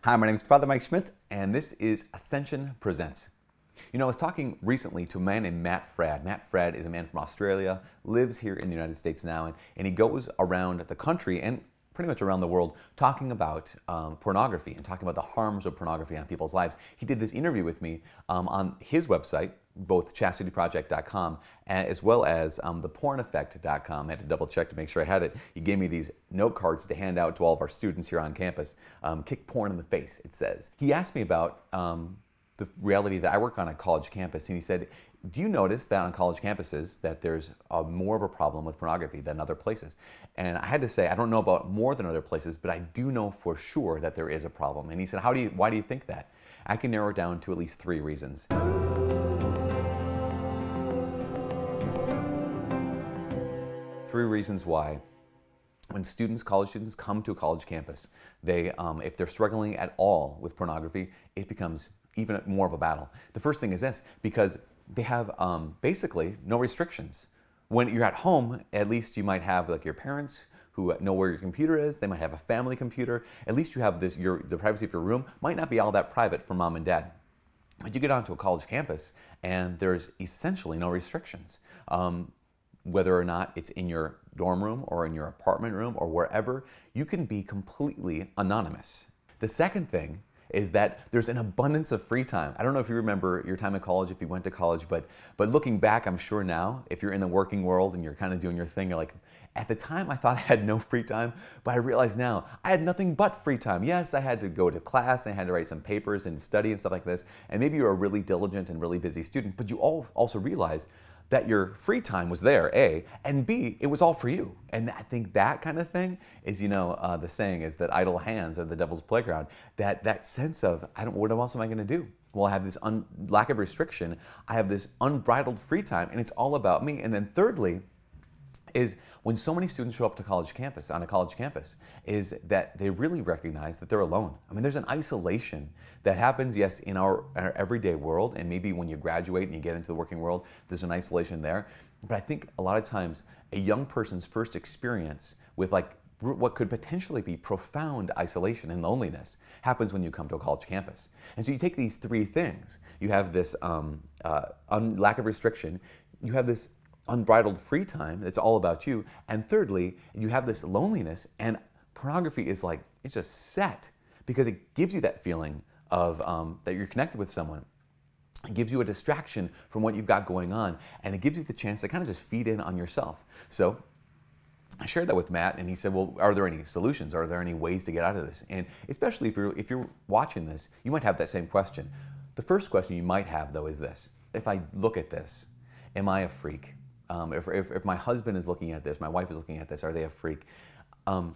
Hi, my name is Father Mike Schmidt, and this is Ascension Presents. You know, I was talking recently to a man named Matt Fradd. Matt Fradd is a man from Australia, lives here in the United States now, and he goes around the country and pretty much around the world talking about pornography and talking about the harms of pornography on people's lives. He did this interview with me on his website, both chastityproject.com as well as theporneffect.com. I had to double check to make sure I had it. He gave me these note cards to hand out to all of our students here on campus. Kick porn in the face, it says. He asked me about the reality that I work on a college campus, and he said, do you notice that on college campuses that there's more of a problem with pornography than other places? And I had to say, I don't know about more than other places, but I do know for sure that there is a problem. And he said, why do you think that? I can narrow it down to at least 3 reasons. 3 reasons why when college students come to a college campus, if they're struggling at all with pornography, it becomes even more of a battle. The first thing is this, because they have basically no restrictions. When you're at home, at least you might have like your parents who know where your computer is. They might have a family computer. At least you have this, the privacy of your room might not be all that private for mom and dad. But you get onto a college campus and there's essentially no restrictions. Whether or not it's in your dorm room or in your apartment room or wherever, you can be completely anonymous. The second thing is that there's an abundance of free time. I don't know if you remember your time at college, if you went to college, but looking back, I'm sure now, if you're in the working world and you're kind of doing your thing, you're like, at the time I thought I had no free time, but I realize now I had nothing but free time. Yes, I had to go to class, I had to write some papers and study and stuff like this, and maybe you're a really diligent and really busy student, but you also realize that your free time was there, A, and B, it was all for you. And I think that kind of thing is, the saying is that idle hands are the devil's playground. That sense of, what else am I gonna do? Well, I have this lack of restriction, I have this unbridled free time, and it's all about me. And then thirdly, is when so many students show up to on a college campus, is that they really recognize that they're alone. I mean, there's an isolation that happens, yes, in our everyday world, and maybe when you graduate and you get into the working world, there's an isolation there. But I think a lot of times, a young person's first experience with what could potentially be profound isolation and loneliness happens when you come to a college campus. And so you take these 3 things. You have this lack of restriction, you have this unbridled free time that's all about you, and thirdly, you have this loneliness, and pornography is it's just set because it gives you that feeling of that you're connected with someone. It gives you a distraction from what you've got going on, and it gives you the chance to kind of just feed in on yourself. So I shared that with Matt, and he said, well, are there any solutions? Are there any ways to get out of this? And especially if you're watching this, you might have that same question. The first question you might have, though, is this: if I look at this, am I a freak? If my husband is looking at this, my wife is looking at this, are they a freak? The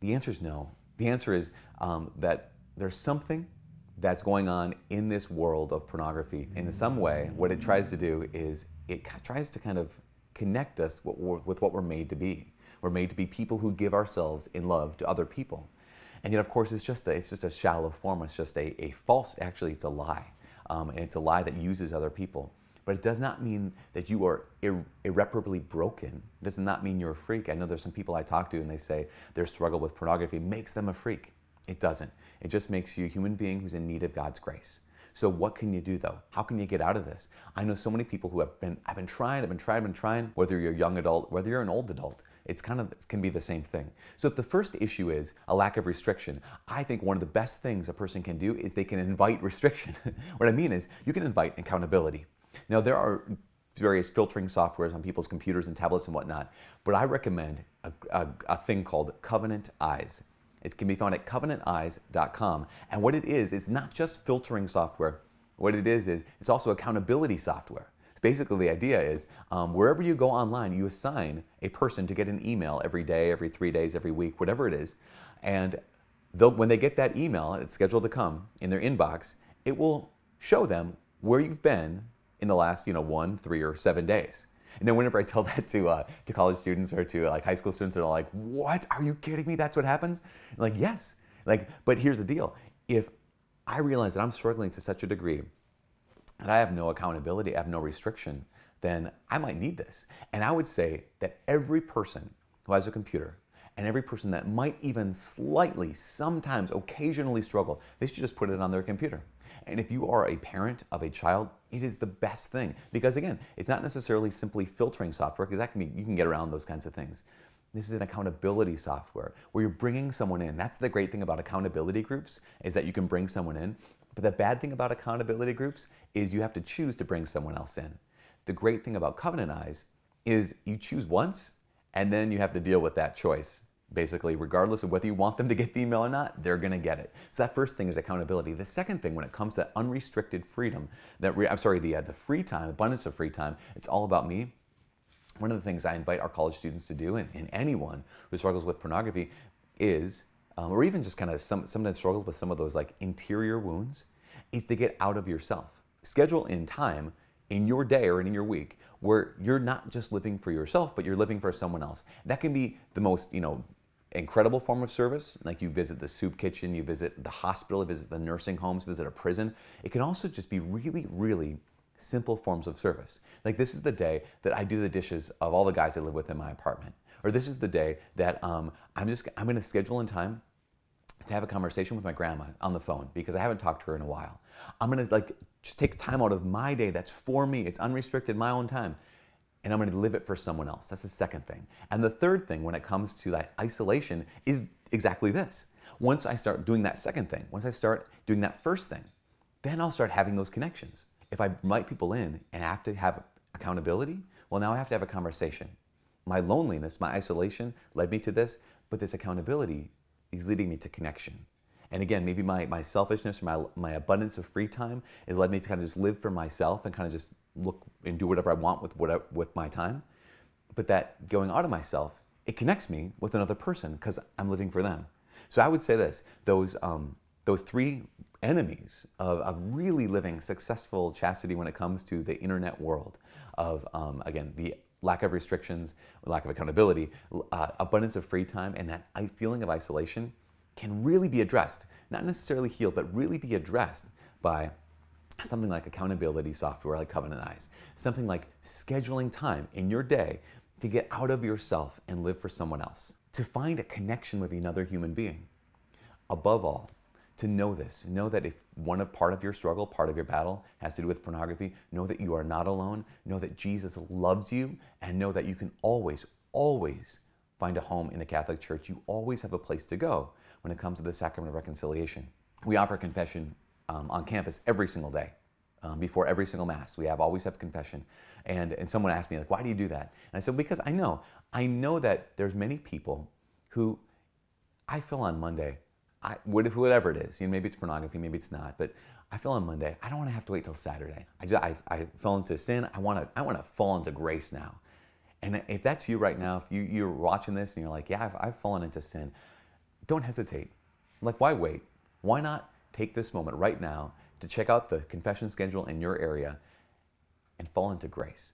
answer is no. The answer is that there's something that's going on in this world of pornography. In some way, what it tries to do is it tries to kind of connect us with what we're made to be. We're made to be people who give ourselves in love to other people. And yet, of course, it's just a shallow form. It's just a false, actually, it's a lie. And it's a lie that uses other people. But it does not mean that you are irreparably broken. It does not mean you're a freak. I know there's some people I talk to and they say their struggle with pornography makes them a freak. It doesn't. It just makes you a human being who's in need of God's grace. So what can you do though? How can you get out of this? I know so many people who I've been trying, whether you're a young adult, whether you're an old adult, it can be the same thing. So if the first issue is a lack of restriction, I think one of the best things a person can do is they can invite restriction. What I mean is you can invite accountability. Now, there are various filtering softwares on people's computers and tablets and whatnot, but I recommend a thing called Covenant Eyes. It can be found at covenanteyes.com. And what it is, it's not just filtering software. What it is it's also accountability software. Basically, the idea is wherever you go online, you assign a person to get an email every day, every 3 days, every week, whatever it is. And when they get that email, it's scheduled to come in their inbox, it will show them where you've been in the last 1, 3, or 7 days. And then whenever I tell that to college students or to high school students, they're like, what? Are you kidding me? That's what happens? I'm like, yes. But here's the deal. If I realize that I'm struggling to such a degree and I have no accountability, I have no restriction, then I might need this. And I would say that every person who has a computer And every person that might even slightly, sometimes, occasionally struggle, they should just put it on their computer. And if you are a parent of a child, it is the best thing. Because again, it's not necessarily simply filtering software, because that can be, you can get around those kinds of things. This is an accountability software where you're bringing someone in. That's the great thing about accountability groups, is that you can bring someone in. But the bad thing about accountability groups is you have to choose to bring someone else in. The great thing about Covenant Eyes is you choose once, and then you have to deal with that choice. Basically, regardless of whether you want them to get the email or not, they're going to get it. So that first thing is accountability. The second thing, when it comes to unrestricted freedom, the free time, abundance of free time, it's all about me. One of the things I invite our college students to do, and anyone who struggles with pornography, is, or even just kind of sometimes struggles with some of those like interior wounds, is to get out of yourself. Schedule in time in your day or in your week where you're not just living for yourself, but you're living for someone else. That can be the most, incredible form of service, like you visit the soup kitchen, you visit the hospital, you visit the nursing homes, visit a prison. It can also just be really, really simple forms of service. Like, this is the day that I do the dishes of all the guys I live with in my apartment. Or this is the day that I'm going to schedule in time to have a conversation with my grandma on the phone because I haven't talked to her in a while. I'm going to just take time out of my day that's for me. It's unrestricted, my own time. And I'm going to live it for someone else. That's the second thing. And the third thing when it comes to that isolation is exactly this. Once I start doing that second thing, once I start doing that first thing, then I'll start having those connections. If I invite people in and I have to have accountability, well, now I have to have a conversation. My loneliness, my isolation led me to this, but this accountability is leading me to connection. And again, maybe my selfishness or my abundance of free time has led me to kind of just live for myself and kind of just look and do whatever I want with my time. But that going out of myself, it connects me with another person because I'm living for them. So I would say this, those three enemies of really living successful chastity when it comes to the internet world of, again, the lack of restrictions, lack of accountability, abundance of free time, and that feeling of isolation can really be addressed, not necessarily healed, but really be addressed by something like accountability software like Covenant Eyes, something like scheduling time in your day to get out of yourself and live for someone else, to find a connection with another human being. Above all, to know this, know that if part of your struggle, part of your battle has to do with pornography, know that you are not alone, know that Jesus loves you, and know that you can always, always find a home in the Catholic Church. You always have a place to go when it comes to the Sacrament of Reconciliation. We offer confession on campus every single day. Before every single Mass, we always have confession. And someone asked me, like, why do you do that? And I said, because I know that there's many people who I feel on Monday, whatever it is, maybe it's pornography, maybe it's not, but I feel on Monday, I don't want to have to wait till Saturday. I fell into sin, I want to fall into grace now. And if that's you right now, if you're watching this and you're like, yeah, I've fallen into sin, don't hesitate. Like, why wait? Why not take this moment right now to check out the confession schedule in your area and fall into grace?